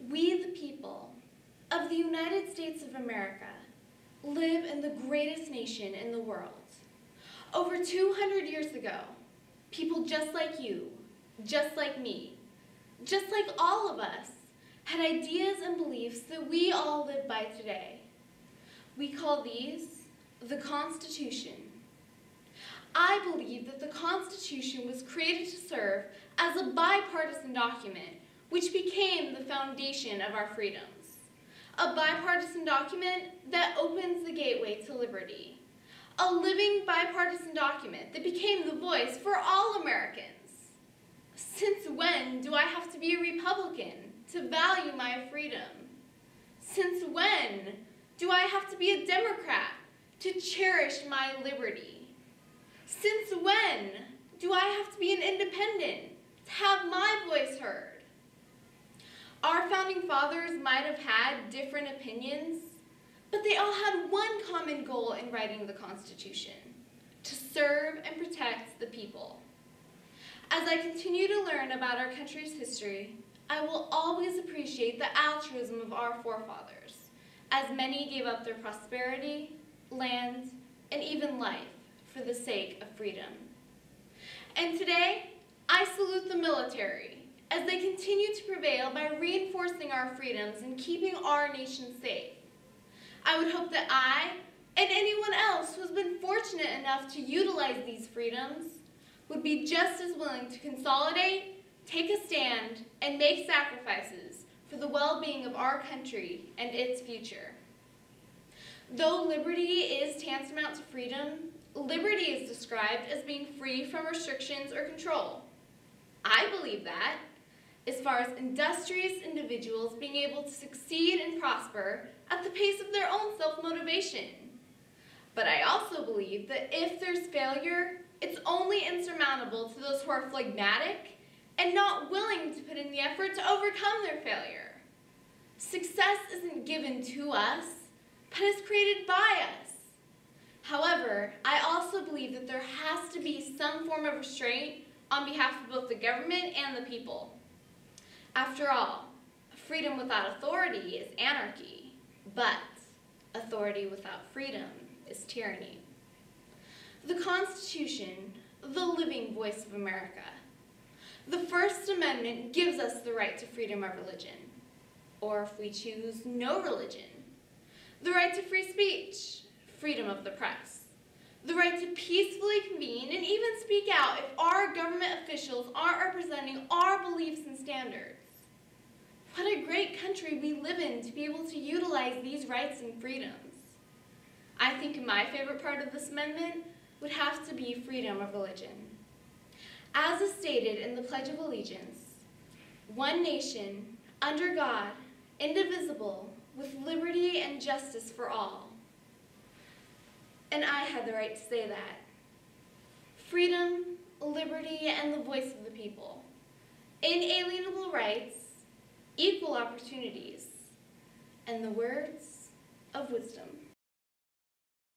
We, the people of the United States of America, live in the greatest nation in the world. Over 200 years ago, people just like you, just like me, just like all of us, had ideas and beliefs that we all live by today. We call these the Constitution. I believe that the Constitution was created to serve as a bipartisan document which became the foundation of our freedoms. A bipartisan document that opens the gateway to liberty. A living bipartisan document that became the voice for all Americans. Since when do I have to be a Republican to value my freedom? Since when do I have to be a Democrat to cherish my liberty? Since when do I have to be an independent to have my voice heard? Our founding fathers might have had different opinions, but they all had one common goal in writing the Constitution: to serve and protect the people. As I continue to learn about our country's history, I will always appreciate the altruism of our forefathers, as many gave up their prosperity, land, and even life for the sake of freedom. And today, I salute the military as they continue to prevail by reinforcing our freedoms and keeping our nation safe. I would hope that I, and anyone else who has been fortunate enough to utilize these freedoms, would be just as willing to consolidate, take a stand, and make sacrifices for the well-being of our country and its future. Though liberty is tantamount to freedom, liberty is described as being free from restrictions or control. I believe that, as far as industrious individuals being able to succeed and prosper at the pace of their own self-motivation. But I also believe that if there's failure, it's only insurmountable to those who are phlegmatic and not willing to put in the effort to overcome their failure. Success isn't given to us, but is created by us. However, I also believe that there has to be some form of restraint on behalf of both the government and the people. After all, freedom without authority is anarchy, but authority without freedom is tyranny. The Constitution, the living voice of America. The First Amendment gives us the right to freedom of religion, or if we choose, no religion. The right to free speech, freedom of the press. The right to peacefully convene and even speak out if our government officials aren't representing our beliefs and standards. What a great country we live in to be able to utilize these rights and freedoms. I think my favorite part of this amendment would have to be freedom of religion. As is stated in the Pledge of Allegiance, one nation, under God, indivisible, with liberty and justice for all. And I had the right to say that. Freedom, liberty, and the voice of the people. Inalienable rights, equal opportunities, and the words of wisdom.